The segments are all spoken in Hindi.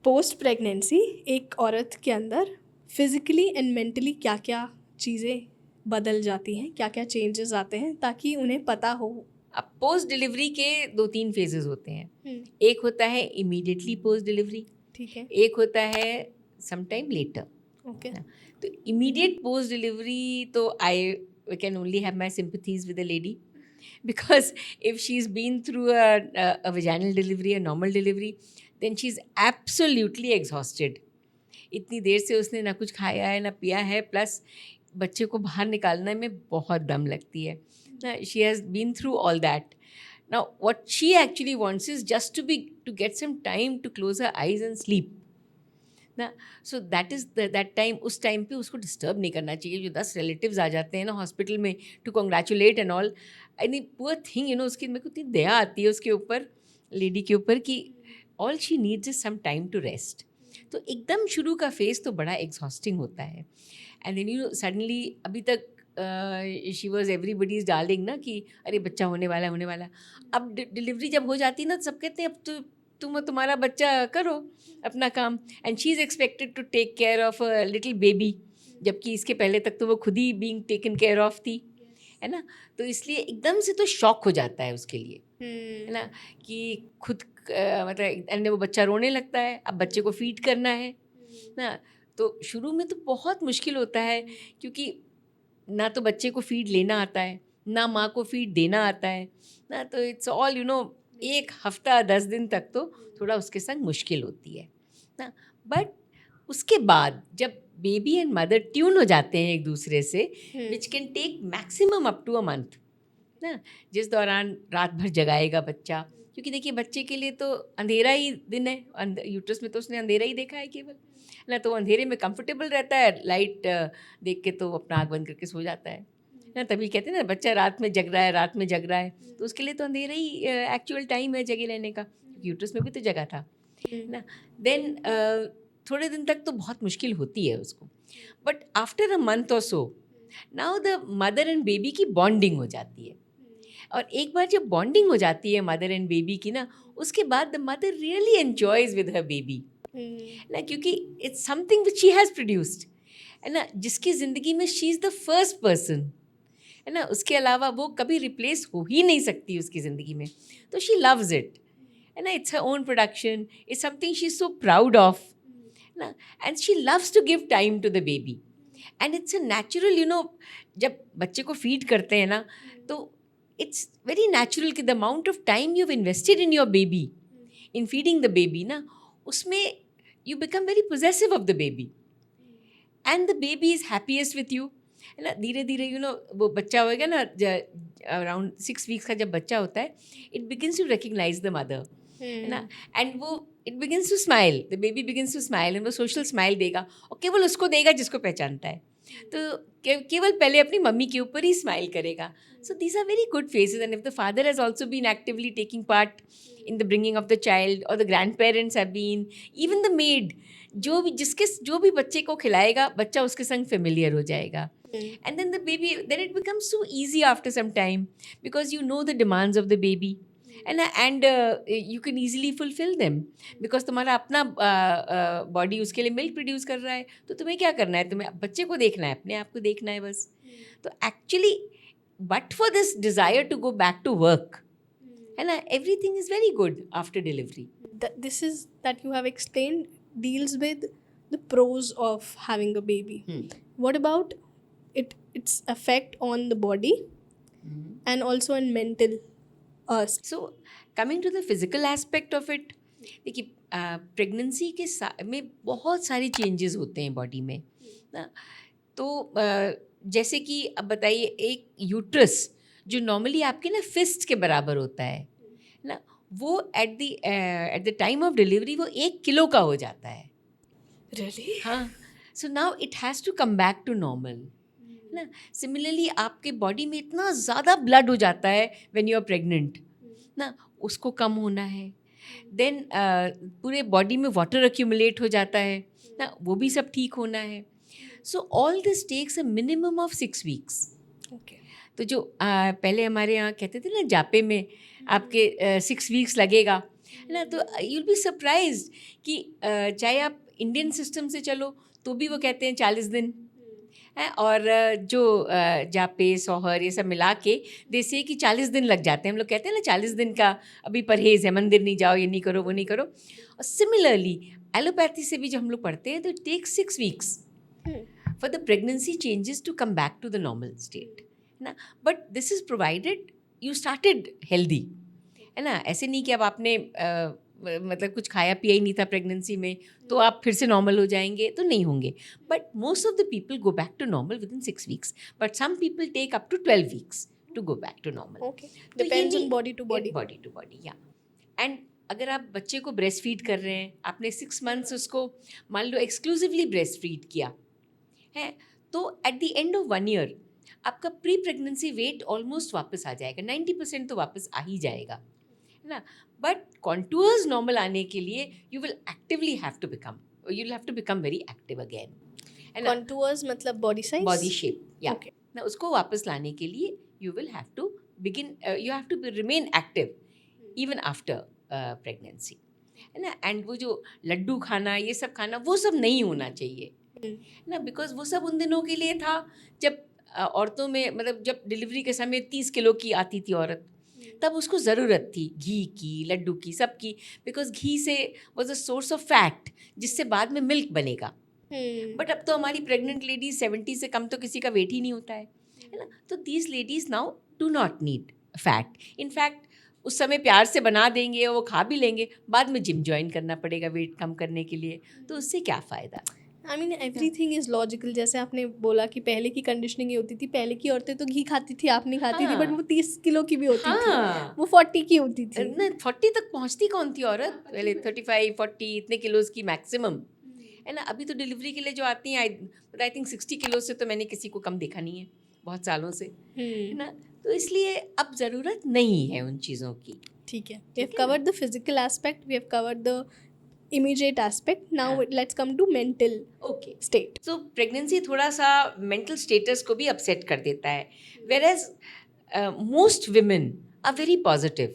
पोस्ट प्रेगनेंसी एक औरत के अंदर फिजिकली एंड मेंटली क्या क्या चीज़ें बदल जाती हैं, क्या क्या चेंजेस आते हैं, ताकि उन्हें पता हो। अब पोस्ट डिलीवरी के 2-3 फेजेस होते हैं। एक होता है इमीडिएटली पोस्ट डिलीवरी, ठीक है। एक होता है समटाइम लेटर। ओके। तो इमीडिएट पोस्ट डिलीवरी तो I can only have my sympathies with the lady, because if she's been through a vaginal delivery, a normal delivery, then she's absolutely exhausted. इतनी देर से उसने ना कुछ खाया है ना पिया है, प्लस बच्चे को बाहर निकालने में बहुत दम लगती है. She has been through all that. Now what she actually wants is just to get some time to close her eyes and sleep. ना so that is that time, उस टाइम पे उसको डिस्टर्ब नहीं करना चाहिए. जो 10 रिलेटिव्स आ जाते हैं ना हॉस्पिटल में to congratulate and all, any poor thing, you know, उसकी मेरे को इतनी दया आती है उसके ऊपर, लेडी के ऊपर, कि all she needs is some time to rest. तो एकदम शुरू का फेज़ तो बड़ा एग्जॉस्टिंग होता है. एंड देन यू सडनली, अभी तक शी वॉज एवरीबडीज डार्लिंग ना, कि अरे बच्चा होने वाला होने वाला. अब डिलीवरी जब हो जाती है ना, तो सब कहते हैं अब तो तुम्हारा बच्चा करो अपना काम, and she is expected to take care of a little baby, जबकि इसके पहले तक तो वो खुद ही बीइंग टेकन केयर ऑफ थी, है ना. तो इसलिए एकदम से तो शॉक हो जाता है उसके लिए, है ना, कि खुद मतलब एंड वो बच्चा रोने लगता है, अब बच्चे को फीड करना है ना. तो शुरू में तो बहुत मुश्किल होता है, क्योंकि ना तो बच्चे को फीड लेना आता है, ना माँ को फीड देना आता है ना. तो इट्स ऑल, यू नो, एक हफ्ता 10 दिन तक तो थोड़ा उसके संग मुश्किल होती है ना. बट उसके बाद जब बेबी एंड मदर ट्यून हो जाते हैं एक दूसरे से, which can take maximum up to a month ना, जिस दौरान रात भर जगाएगा बच्चा, क्योंकि देखिए बच्चे के लिए तो अंधेरा ही दिन है, यूट्रस में तो उसने अंधेरा ही देखा है केवल ना, तो अंधेरे में कंफर्टेबल रहता है, लाइट देख के तो अपना आँख बंद करके सो जाता है ना. तभी कहते हैं ना, बच्चा रात में जग रहा है, रात में जग रहा है, तो उसके लिए तो अंधेरा ही एक्चुअल टाइम है जगे रहने का, क्योंकि यूट्रस में भी तो जगा था ना. देन थोड़े दिन तक तो बहुत मुश्किल होती है उसको, but after a month or so, now the mother and baby की बॉन्डिंग हो जाती है. और एक बार जब बॉन्डिंग हो जाती है मदर एंड बेबी की ना, उसके बाद the mother really enjoys with her baby ना, क्योंकि it's something which she has produced, है ना, जिसकी ज़िंदगी में she is the first person, है ना. उसके अलावा वो कभी रिप्लेस हो ही नहीं सकती उसकी ज़िंदगी में. तो शी लव्स इट, है ना. It's her own production, it's something she is so proud of, है ना. And she loves to give time to the baby, and it's a natural, you know, जब बच्चे को फीड करते हैं ना, तो इट्स वेरी नेचुरल कि the amount of time you have invested in your baby, in feeding the baby ना, उसमें you become very possessive of the baby, and the baby is happiest with you, है ना. धीरे धीरे, यू नो, वो बच्चा होएगा ना, अराउंड 6 वीक्स का जब बच्चा होता है, it begins to recognise the mother, है ना. एंड वो it begins to smile, the baby begins to smile, and वो सोशल स्माइल देगा, और केवल उसको देगा जिसको पहचानता है. तो केवल पहले अपनी मम्मी के ऊपर ही स्माइल करेगा. So these are very good phases, and if the father has also been actively taking part in the bringing of the child, or the grandparents have been, even the maid, जो भी बच्चे को खिलाएगा, बच्चा उसके संग familiar हो जाएगा. And then the baby, then it becomes so easy after some time, because you know the demands of the baby, and you can easily fulfill them, because तुम्हारा अपना body उसके लिए milk produce कर रहा है, तो तुम्हें क्या करना है, तुम्हें बच्चे को देखना है, अपने आप को देखना है बस. तो actually, but for this desire to go back to work, and everything is very good after delivery. This is that you have explained deals with the pros of having a baby. What about its effect on the body and also on mental us? So coming to the physical aspect of it, देखिए प्रेगनेंसी के में बहुत सारे चेंजेस होते हैं बॉडी में ना. तो जैसे कि अब बताइए, एक यूट्रस जो नॉर्मली आपके ना फिस्ट के बराबर होता है ना, वो at the time of delivery वो 1 किलो का हो जाता है. Really? हाँ. So now it has to come back to normal, है ना. सिमिलरली आपके बॉडी में इतना ज़्यादा ब्लड हो जाता है व्हेन यू आर प्रेग्नेंट ना, उसको कम होना है. देन पूरे बॉडी में वाटर एक्यूमुलेट हो जाता है ना, वो भी सब ठीक होना है. So all this takes a minimum of 6 weeks. Okay. तो जो पहले हमारे यहाँ कहते थे ना, जापे में आपके 6 वीक्स लगेगा, है ना. तो यू विल बी सरप्राइज्ड कि चाहे आप इंडियन सिस्टम से चलो तो भी वो कहते हैं 40 दिन है, और जो जापे सोहर ये सब मिला के देसे कि 40 दिन लग जाते हैं. हम लोग कहते हैं ना 40 दिन का अभी परहेज़ है, मंदिर नहीं जाओ, ये नहीं करो, वो नहीं करो. और सिमिलरली एलोपैथी से भी जब हम लोग पढ़ते हैं तो it takes 6 weeks for the pregnancy changes to come back to the normal state, है ना. But this is provided you started healthy, है ना. ऐसे नहीं कि अब आपने मतलब कुछ खाया पिया ही नहीं था प्रेगनेंसी में तो आप फिर से नॉर्मल हो जाएंगे, तो नहीं होंगे. But most of the people go back to normal within 6 weeks, but some people take up to 12 weeks to go back to normal. Okay. Depends on body to body. Body to body, yeah. And अगर आप बच्चे को ब्रेस्ट फीड कर रहे हैं, आपने 6 मंथ्स उसको मान लो एक्सक्लूसिवली ब्रेस्ट फीड किया है, तो at the end of 1 year आपका प्री प्रेगनेंसी वेट ऑलमोस्ट वापस आ जाएगा, 90% तो वापस आ ही जाएगा, है ना. बट कॉन्टूर्स नॉर्मल आने के लिए you will actively have to become very active again, है ना. Contours मतलब body size? Body shape, yeah Okay. ना, उसको वापस लाने के लिए you will have to begin, you have to remain active even after pregnancy, है ना. एंड वो जो लड्डू खाना ये सब खाना वो सब नहीं होना चाहिए ना, बिकॉज वो सब उन दिनों के लिए था जब औरतों में मतलब जब डिलीवरी के समय 30 किलो की आती थी औरत, तब उसको ज़रूरत थी घी की, लड्डू की, सब की, बिकॉज घी से was a source of fat जिससे बाद में मिल्क बनेगा. बट अब तो हमारी प्रेग्नेंट लेडीज 70 से कम तो किसी का वेट ही नहीं होता है ना. तो these ladies now do not need fat. In fact उस समय प्यार से बना देंगे, वो खा भी लेंगे, बाद में जिम ज्वाइन करना पड़ेगा वेट कम करने के लिए, तो उससे क्या फ़ायदा. I mean everything is logical. जैसे आपने बोला कि पहले की कंडीशनिंग ये होती थी, पहले की औरतें तो घी खाती थी, आप नहीं खाती थी, बट वो 30 किलो की भी होती थी, वो 40 की होती थी. ना 40 तक पहुंचती कौन थी औरत पहले, 35 40 इतने किलोज की मैक्सिमम, है ना. अभी तो डिलीवरी के लिए जो आती हैं आई थिंक 60 किलो से तो मैंने किसी को कम देखा नहीं है बहुत सालों से, है ना. तो इसलिए अब ज़रूरत नहीं है उन चीज़ों की. ठीक है. We have covered the physical aspect, we have covered the immediate aspect. Now let's come to mental okay. state. तो प्रेगनेंसी थोड़ा सा मेंटल स्टेटस को भी अपसेट कर देता है, whereas most women are very positive,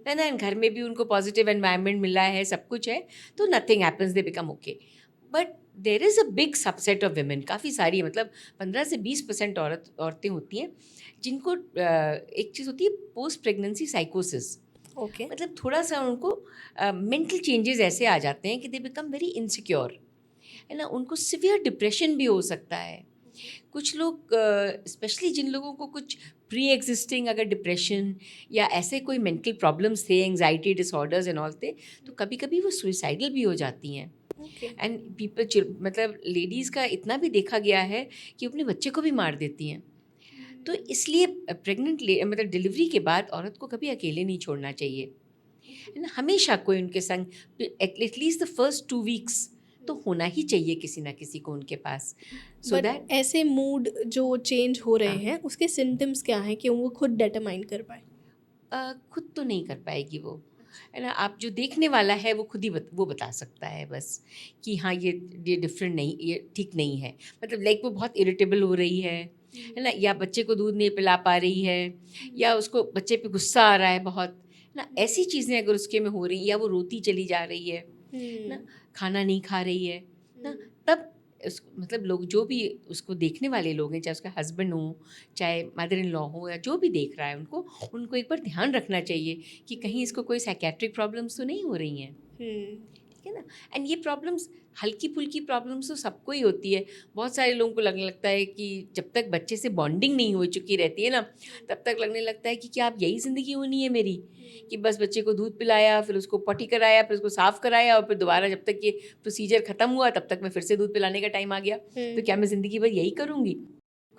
है ना. घर में भी उनको पॉजिटिव एनवायरनमेंट मिला है, सब कुछ है, तो nothing happens, they become okay. But there is a big subset of women, काफ़ी सारी, मतलब 15 से 20% औरतें होती हैं जिनको एक चीज़ होती है पोस्ट प्रेगनेंसी साइकोसिस. Okay. मतलब थोड़ा सा उनको मेंटल चेंजेस ऐसे आ जाते हैं कि दे बिकम वेरी इनसिक्योर, है ना. उनको सिवियर डिप्रेशन भी हो सकता है. कुछ लोग स्पेशली जिन लोगों को कुछ प्री एग्जिस्टिंग अगर डिप्रेशन या ऐसे कोई मेंटल प्रॉब्लम्स थे, एंजाइटी डिसऑर्डर्स एंड ऑल थे, तो कभी कभी वो सुइसाइडल भी हो जाती हैं. एंड पीपल, मतलब लेडीज़ का इतना भी देखा गया है कि अपने बच्चे को भी मार देती हैं. तो इसलिए प्रेग्नेंट मतलब डिलीवरी के बाद औरत को कभी अकेले नहीं छोड़ना चाहिए, है ना. हमेशा कोई उनके संग एटलीस्ट द फर्स्ट 2 वीक्स तो होना ही चाहिए किसी ना किसी को उनके पास, सो दैट ऐसे मूड जो चेंज हो रहे हैं उसके सिम्टम्स क्या हैं कि वो खुद डिटरमाइन कर पाए. खुद तो नहीं कर पाएगी वो, है ना. आप जो देखने वाला है वो खुद ही वो बता सकता है बस कि हाँ ये डिफरेंट नहीं, ये ठीक नहीं है. मतलब लाइक वो बहुत इरिटेबल हो रही है ना, या बच्चे को दूध नहीं पिला पा रही है, या उसको बच्चे पे गुस्सा आ रहा है बहुत, ना. ऐसी चीज़ें अगर उसके में हो रही, या वो रोती चली जा रही है ना, खाना नहीं खा रही है ना, तब मतलब लोग जो भी उसको देखने वाले लोग हैं, चाहे उसका हस्बैंड हो, चाहे मदर इन लॉ हो, या जो भी देख रहा है, उनको एक बार ध्यान रखना चाहिए कि कहीं इसको कोई साइकेट्रिक प्रॉब्लम्स तो नहीं हो रही हैं, ठीक है ना. एंड ये प्रॉब्लम्स हल्की फुल्की प्रॉब्लम्स तो सबको ही होती है. बहुत सारे लोगों को लगने लगता है कि जब तक बच्चे से बॉन्डिंग नहीं हो चुकी रहती है ना, तब तक लगने लगता है कि क्या अब यही ज़िंदगी होनी है मेरी, कि बस बच्चे को दूध पिलाया, फिर उसको पॉटी कराया, फिर उसको साफ़ कराया, और फिर दोबारा जब तक ये प्रोसीजर ख़त्म हुआ तब तक मैं फिर से दूध पिलाने का टाइम आ गया. तो क्या मैं ज़िंदगी भर यही करूँगी?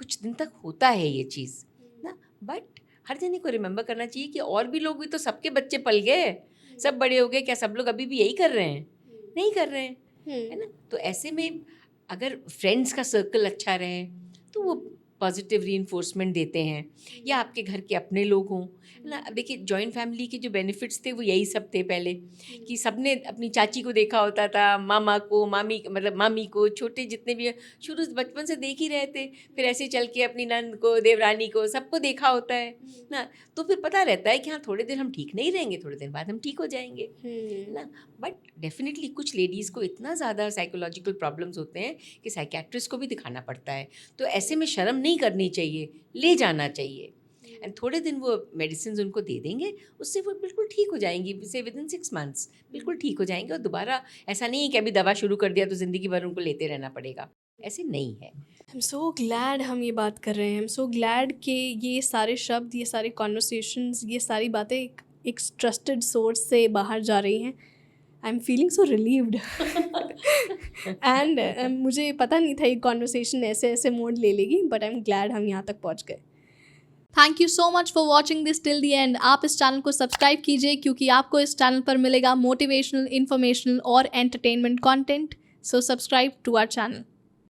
कुछ दिन तक होता है ये चीज़ ना. बट हर जने को रिमेंबर करना चाहिए कि और भी लोग भी तो, सबके बच्चे पल गए, सब बड़े हो गए, क्या सब लोग अभी भी यही कर रहे हैं? नहीं कर रहे हैं, है ना. तो ऐसे में अगर फ्रेंड्स का सर्कल अच्छा रहे तो वो पॉजिटिव रीइंफोर्समेंट देते हैं, या आपके घर के अपने लोग हों, है ना। अब देखिए जॉइंट फैमिली के जो बेनिफिट्स थे वो यही सब थे पहले, कि सबने अपनी चाची को देखा होता था, मामा को, मामी मतलब मामी को, छोटे जितने भी शुरू से बचपन से देख ही रहे थे, फिर ऐसे चल के अपनी नंद को, देवरानी को, सबको देखा होता है ना। तो फिर पता रहता है कि हाँ थोड़े दिन हम ठीक नहीं रहेंगे, थोड़े दिन बाद हम ठीक हो जाएंगे, है ना। बट डेफिनेटली कुछ लेडीज़ को इतना ज़्यादा साइकोलॉजिकल प्रॉब्लम्स होते हैं कि साइकेट्रिस्ट को भी दिखाना पड़ता है। तो ऐसे में शर्म नहीं करनी चाहिए, ले जाना चाहिए, एंड थोड़े दिन वो मेडिसिन उनको दे देंगे, उससे वो बिल्कुल ठीक हो जाएंगी, से विद इन 6 months बिल्कुल ठीक हो जाएंगे। और दोबारा ऐसा नहीं है कि अभी दवा शुरू कर दिया तो ज़िंदगी भर उनको लेते रहना पड़ेगा, ऐसे नहीं है। आई एम सो ग्लैड हम ये बात कर रहे हैं। आई एम सो ग्लैड कि ये सारे शब्द, ये सारे कॉन्वर्सेशंस, ये सारी बातें एक ट्रस्टेड सोर्स से बाहर जा रही हैं। I am feeling so relieved and मुझे पता नहीं था ये कॉन्वर्सेशन ऐसे ऐसे मोड ले लेगी, बट आई एम ग्लैड हम यहाँ तक पहुँच गए। Thank you so much for watching this till the end. आप इस चैनल को सब्सक्राइब कीजिए क्योंकि आपको इस चैनल पर मिलेगा मोटिवेशनल, इन्फॉर्मेशनल और entertainment content. So subscribe to our channel.